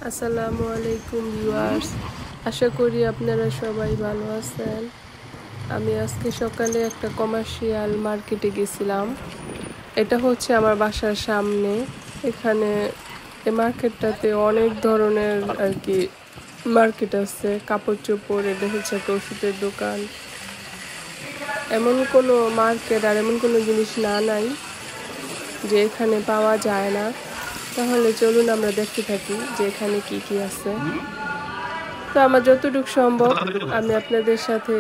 আসসালামু আলাইকুম ভিউয়ার্স, আশা করি আপনারা সবাই ভালো আছেন। আমি আজকে সকালে একটা কমার্শিয়াল মার্কেটে গেছিলাম। এটা হচ্ছে আমার বাসার সামনে। এখানে এই মার্কেটটাতে অনেক ধরনের আর কি মার্কেট আছে, কাপড় চোপড়, এটা হচ্ছে একটা ওষুধের দোকান। এমন কোনো মার্কেট আর এমন কোনো জিনিস নাই যে এখানে পাওয়া যায় না। তাহলে চলুন আমরা দেখতে থাকি যে এখানে কি কি আছে। তো আমার যতটুকু সম্ভব আমি আপনাদের সাথে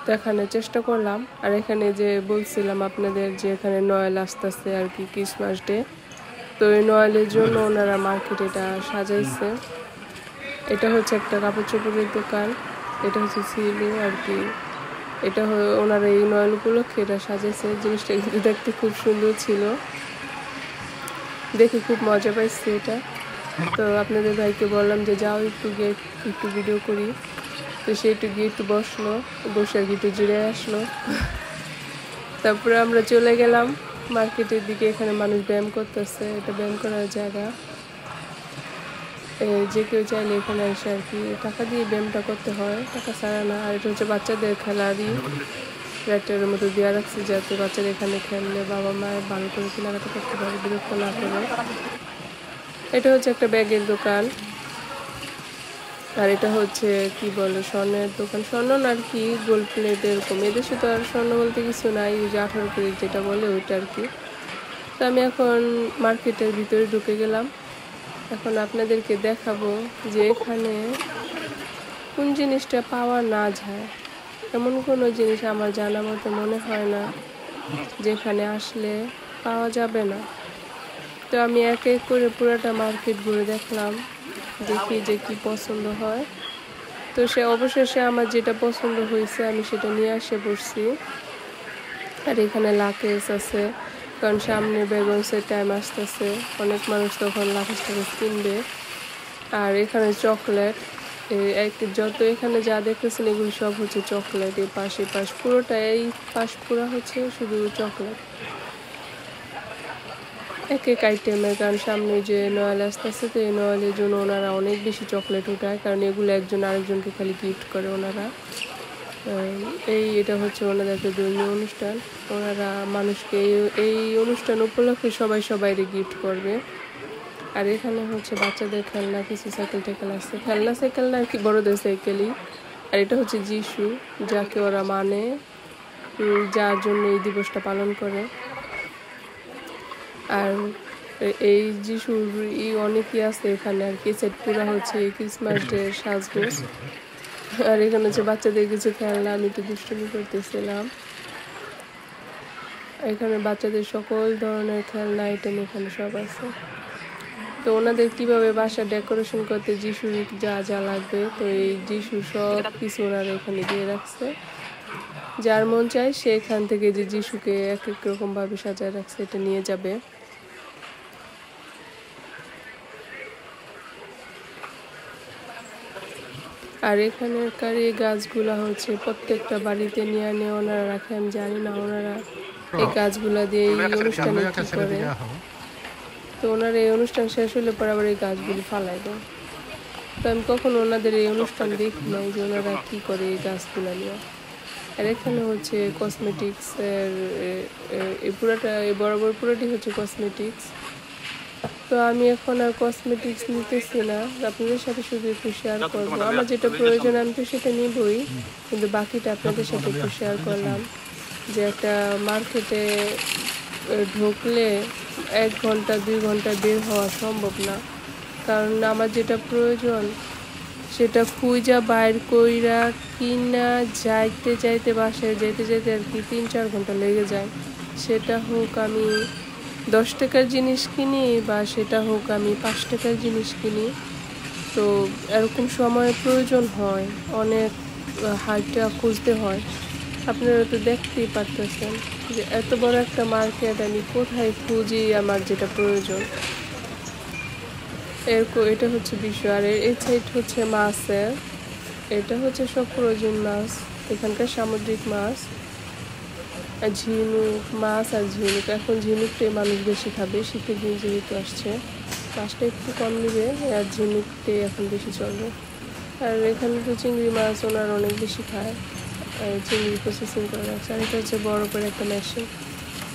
দেখানোর চেষ্টা করলাম। আর এখানে যে বলছিলাম আপনাদের যে এখানে নয়েল আসতেছে আর কি, ক্রিসমাস ডে। তো এই নয়েলের জন্য ওনারা মার্কেট এটা সাজাইছে। এটা হচ্ছে একটা কাপড় চোপড়ের দোকান, এটা হচ্ছে সিলিং আর কি। এটা ওনারা এই নয়েল উপলক্ষে এটা সাজাইছে। জিনিসটা কিন্তু দেখতে খুব সুন্দর ছিল, দেখে খুব মজা পাইছি এটা। তো আপনাদের ভাইকে বললাম যে যাও একটু গিয়ে একটু ভিডিও করি। তো সে একটু গিয়ে একটু বসে আর কি একটু জিরে আসলো। তারপরে আমরা চলে গেলাম মার্কেটের দিকে। এখানে মানুষ ব্যায়াম করতেছে, এটা ব্যায়াম করার জায়গা। যে কেউ চাইলে এখানে এসে আর কি টাকা দিয়ে ব্যায়ামটা করতে হয়, টাকা ছাড়া না। আর এটা হচ্ছে বাচ্চাদের খেলারই ফ্ল্যাটের মতো দেওয়া রাখছে, যাতে বাচ্চারা এখানে খেললে বাবা মায়ের ভালো করে কেনাকাটা করতে পারে, বিরক্ত না করে। এটা হচ্ছে একটা ব্যাগের দোকান। আর এটা হচ্ছে কি বলে স্বর্ণের দোকান, স্বর্ণ না আর কি, গোল্ড প্লেট এরকম। এদেশে তো আর স্বর্ণ বলতে কিছু নাই, ওই যে 18 ক্যারেট যেটা বলে ওইটা আর কি। তো আমি এখন মার্কেটের ভিতরে ঢুকে গেলাম। এখন আপনাদেরকে দেখাবো যে এখানে কোন জিনিসটা পাওয়া না যায়। এমন কোনো জিনিস আমার জানা মতো মনে হয় না যেখানে আসলে পাওয়া যাবে না। তো আমি এক এক করে পুরোটা মার্কেট ঘুরে দেখলাম, দেখি যে কি পছন্দ হয়। তো অবশেষে আমার যেটা পছন্দ হয়েছে আমি সেটা নিয়ে আসে পড়ছি। আর এখানে লাকেজ আছে, কারণ সামনে বেগনসের টাইম আসতেছে, অনেক মানুষ তখন লাকেজ টাকেজ কিনবে। আর এখানে চকলেট, যত এখানে যা দেখতেছেন এগুলো সব হচ্ছে চকলেট। এই পাশ পুরোটা, এই পাশ পুরো হচ্ছে শুধু চকলেট, এক এক আইটেমের। কারণ সামনে যে নয়াল আসতেছে, তো এই নয়ালের জন্য ওনারা অনেক বেশি চকলেট উঠায়, কারণ এগুলো একজন আরেকজনকে খালি গিফট করে ওনারা। এটা হচ্ছে ওনাদের একটা ধর্মীয় অনুষ্ঠান। ওনারা মানুষকে এই অনুষ্ঠান উপলক্ষে সবাইকে গিফট করবে। আর এখানে হচ্ছে বাচ্চাদের খেলনা, কিছু সাইকেল টাইকেল আছে, খেলনা সাইকেল না আর কি, বড়দের সাইকেলই। আর এটা হচ্ছে যিশু, যাকে ওরা মানে, যার জন্য এই দিবসটা পালন করে। আর এই যিশুর অনেকই আছে এখানে আর কি। সেট পুরা হচ্ছে এই ক্রিসমাস ডে সাজগোজ। আর এখানে হচ্ছে বাচ্চাদের কিছু খেলনা, আমি তো দুষ্টুমি করতেছিলাম। এখানে বাচ্চাদের সকল ধরনের খেলনা আইটেম এখানে সব আছে। তো ওনাদের কিভাবে বাসা ডেকোরেশন করতে যিশুর যা যা লাগবে, তো এই যিশু সব কিছু ওনারা এখানে দিয়ে রাখছে। যার মন চায় সে এখান থেকে যে যিশুকে এক এক রকম ভাবে সাজায় রাখছে, এটা নিয়ে যাবে। আর এখানকার এই গাছগুলা হচ্ছে প্রত্যেকটা বাড়িতে নিয়ে ওনারা রাখে। আমি জানি না ওনারা এই গাছগুলা দিয়ে এই অনুষ্ঠানে কি করে। তো ওনার এই অনুষ্ঠান শেষ হলে পরে আবার এই গাছগুলি ফালাই দেয়। তো আমি কখনো ওনাদের এই অনুষ্ঠান দেখি নাই যে ওনারা কি করে এই গাছগুলা নিয়ে। আর এখানে হচ্ছে কসমেটিক্স এর, এই পুরাটা, এই বরাবর পুরোটি হচ্ছে কসমেটিক্স। তো আমি এখন আর কসমেটিক্স নিতেছি না, আপনাদের সাথে শুধু একটু শেয়ার করবো। আমার যেটা প্রয়োজন আমি তো সেটা নিবই, কিন্তু বাকিটা আপনাদের সাথে একটু শেয়ার করলাম। যে একটা মার্কেটে ঢুকলে 1 ঘন্টা 2 ঘন্টা বের হওয়া সম্ভব না, কারণ আমার যেটা প্রয়োজন সেটা খুঁজা বাইর কইরা কিনা যাইতে বাসায় যেতে আর কি 3-4 ঘন্টা লেগে যায়। সেটা হোক আমি 10 টাকার জিনিস কিনি, বা সেটা হোক আমি 5 টাকার জিনিস কিনি। তো এরকম সময়ের প্রয়োজন হয়, অনেক হাইটা খুঁজতে হয়। আপনারা তো দেখতেই পারতেছেন যে এত বড় একটা মার্কেট আমি কোথায় খুঁজি আমার যেটা প্রয়োজন। এটা হচ্ছে বিষয়। আর এই সাইড হচ্ছে মাছের, এটা হচ্ছে সব প্রয়োজন মাছ, এখানকার সামুদ্রিক মাছ, ঝিনুক মাছ। আর ঝিনুক, এখন ঝিনুকটাই মানুষ বেশি খাবে, শীতের দিন যেহেতু আসছে। মাছটা একটু কম নেবে, আর ঝিনুকটাই এখন বেশি চলবে। আর এখানে তো চিংড়ি মাছ ওনারা অনেক বেশি খায়, চিংড়ি প্রসেসিং করে রাখছে। আর এটা হচ্ছে বড় করে একটা মেশিন,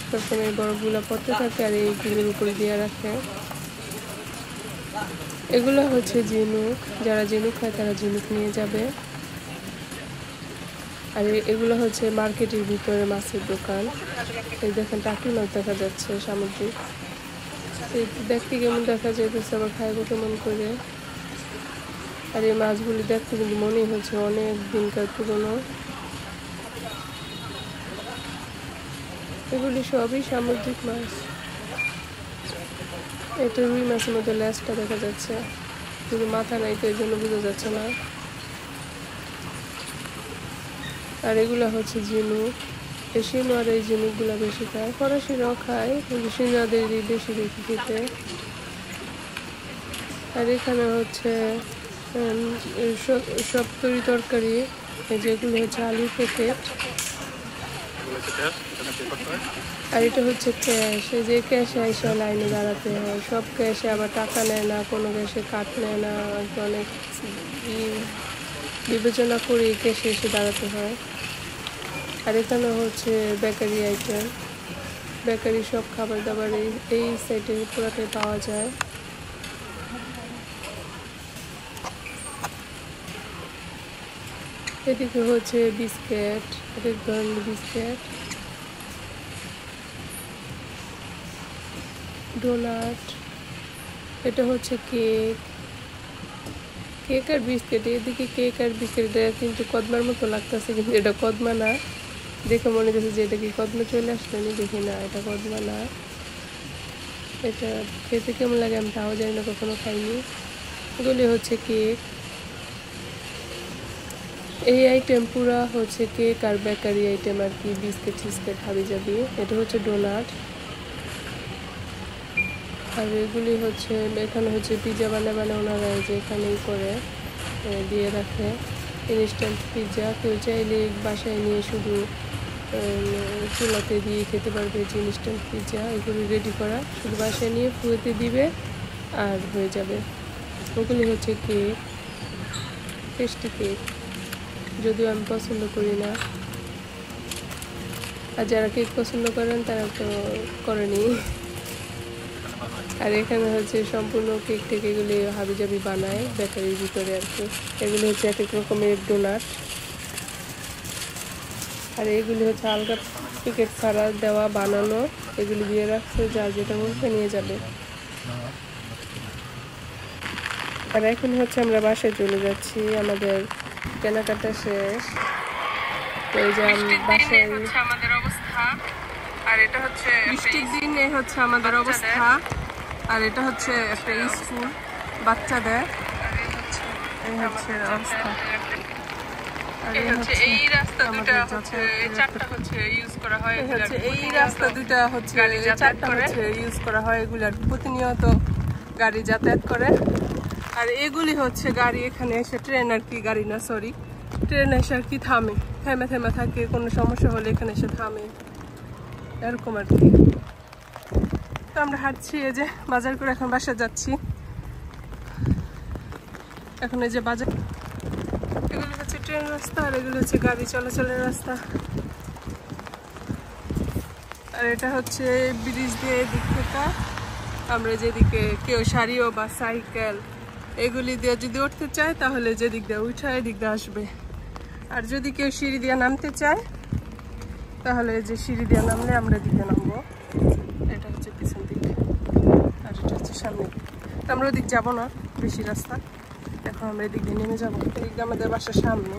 সবসময় এই বরফগুলো পড়তে থাকে আর এইগুলোর উপরে দিয়ে রাখে। এগুলো হচ্ছে ঝিনুক, যারা ঝিনুক খায় তারা ঝিনুক নিয়ে যাবে। আর এগুলো হচ্ছে মার্কেটের ভিতরে মাছের দোকান। এই দেখেন টাকি মাছ দেখা যাচ্ছে সামুদ্রিক, দেখতে কেমন দেখা যাইতেছে, আবার খাইবো কেমন করে। আর এই মাছগুলি দেখতে কিন্তু মনেই হচ্ছে অনেক দিনকার পুরনো। এগুলি সবই সামুদ্রিক মাছ। এটা রুই মাছের মধ্যে লেজটা দেখা যাচ্ছে, কিন্তু মাথা নাই তো এই জন্য বোঝা যাচ্ছে না। আর এগুলো হচ্ছে ঝিনুক, এই সিনোয়ার এই ঝিনুকগুলো বেশি খায়, ফরাসিরাও খায় কিন্তু সিনোয়াদেরই বেশি দেখি খেতে। আর এখানে হচ্ছে সব তরকারি, যেগুলো হচ্ছে আলুর প্যাকেট। আর এটা হচ্ছে ক্যাশ, এই যে ক্যাশে এসে লাইনে দাঁড়াতে হয়। সব ক্যাশে আবার টাকা নেয় না, কোনো ক্যাশে কাট নেয় না, অনেক বিবেচনা করে ক্যাশে এসে দাঁড়াতে হয়। আর এখানে হচ্ছে বেকারি আইটেম, বেকারি সব খাবার দাবার এই সাইডে পুরাটাই পাওয়া যায়। এদিকে হচ্ছে বিস্কিট, এক ধরনের বিস্কিট, ডোনাট, এটা হচ্ছে কেক, কেক আর বিস্কিট। এদিকে কেক আর বিস্কিট, এটা কিন্তু কদমার মতো লাগতেছে, কিন্তু এটা কদমা না। দেখে মনে হচ্ছে যে এটা কি কদমা চলে আসলো, আমি দেখি না, এটা কদমা না। এটা খেতে কেমন লাগে আমি তাও জানি না, কখনো খাইনি। এগুলি হচ্ছে কেক। এই আইটেম পুরা হচ্ছে কেক আর বেকারি আইটেম আর কি, বিস্কিট টিস্কিট হাবি যাবি। এটা হচ্ছে ডোনাট। আর এগুলি হচ্ছে, এখানে হচ্ছে পিৎজা বানায় ওনারা যে এখানেই করে দিয়ে রাখে ইনস্ট্যান্ট পিৎজা। কেউ চাইলে বাসায় নিয়ে শুধু চুলাতে দিয়ে খেতে পারবে যে ইনস্ট্যান্ট পিৎজা, এগুলি রেডি করা, শুধু বাসায় নিয়ে ফুয়েতে দিবে আর হয়ে যাবে। ওগুলি হচ্ছে কেক, টেস্টি কেক, যদিও আমি পছন্দ করি না। আর যারা কেক পছন্দ করেন তারা তো করেনি। আর এখানে হচ্ছে সম্পূর্ণ কেক টেক এগুলি হাবিজাবি বানায় বেকারির ভিতরে আর কি। এগুলি হচ্ছে এক এক রকমের ডোনাট। আর এগুলি হচ্ছে আলগা প্যাকেট ছাড়া দেওয়া বানানো, এগুলি দিয়ে রাখছে, যা যেটা বলতে নিয়ে যাবে। আর এখন হচ্ছে আমরা বাসায় চলে যাচ্ছি, আমাদের কেনাকাটা শেষ। এই যে বাসায় আমাদের অবস্থা, আর এটা হচ্ছে বৃষ্টির দিনে হচ্ছে আমাদের অবস্থা। আর এটা হচ্ছে একটা স্কুল বাচ্চাদের, এই হচ্ছে অবস্থা। এই হচ্ছে এই রাস্তা দুটো হচ্ছে চারটা হচ্ছে ইউজ করা হয়, এই রাস্তা দুটো হচ্ছে চারটা হচ্ছে ইউজ করা হয়, এগুলো আর প্রতিনিয়ত গাড়ি যাতায়াত করে। আর এগুলি হচ্ছে গাড়ি এখানে এসে, ট্রেন আর কি, গাড়ি না সরি, ট্রেন এসে আর কি থেমে থাকে, কোনো সমস্যা হলে এখানে এসে থামে, এরকম আর কি। তো আমরা হাঁটছি, এই যে বাজার করে এখন বাসা যাচ্ছি। এখন এই যে বাজার, এগুলো হচ্ছে ট্রেন রাস্তা, আর এগুলো হচ্ছে গাড়ি চলাচলের রাস্তা। আর এটা হচ্ছে ব্রিজ দিয়ে এদিক থেকে আমরা যেদিকে কেউ সারিও বা সাইকেল এগুলি দিয়ে যদি উঠতে চায় তাহলে যেদিক দিয়ে উঠে এদিক দিয়ে আসবে। আর যদি কেউ সিঁড়ি দিয়ে নামতে চায় তাহলে যে সিঁড়ি দিয়ে নামলে আমরা এদিকে নামবো। এটা হচ্ছে পিছন দিক আর এটা হচ্ছে সামনে দিক। তো আমরা ওদিক যাবো না, বেশি রাস্তা, এখন আমরা এদিক দিয়ে নেমে যাবো। এদিক দিয়ে আমাদের বাসার সামনে।